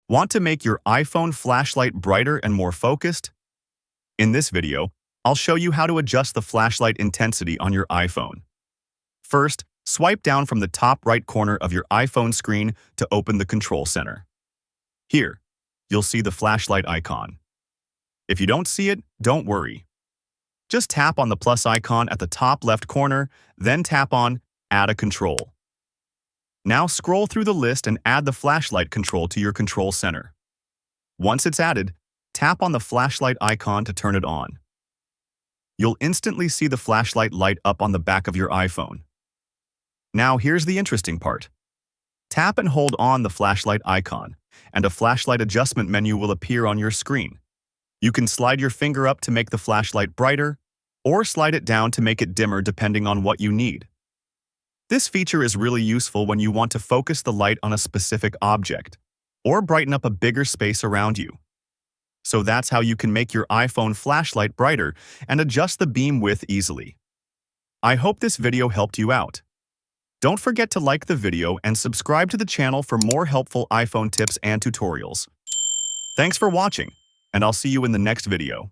Want to make your iPhone flashlight brighter and more focused? In this video, I'll show you how to adjust the flashlight intensity on your iPhone. First, swipe down from the top right corner of your iPhone screen to open the control center. Here, you'll see the flashlight icon. If you don't see it, don't worry. Just tap on the plus icon at the top left corner, then tap on Add a Control. Now scroll through the list and add the flashlight control to your control center. Once it's added, tap on the flashlight icon to turn it on. You'll instantly see the flashlight light up on the back of your iPhone. Now here's the interesting part. Tap and hold on the flashlight icon, and a flashlight adjustment menu will appear on your screen. You can slide your finger up to make the flashlight brighter, or slide it down to make it dimmer depending on what you need. This feature is really useful when you want to focus the light on a specific object, or brighten up a bigger space around you. So that's how you can make your iPhone flashlight brighter and adjust the beam width easily. I hope this video helped you out. Don't forget to like the video and subscribe to the channel for more helpful iPhone tips and tutorials. Thanks for watching, and I'll see you in the next video.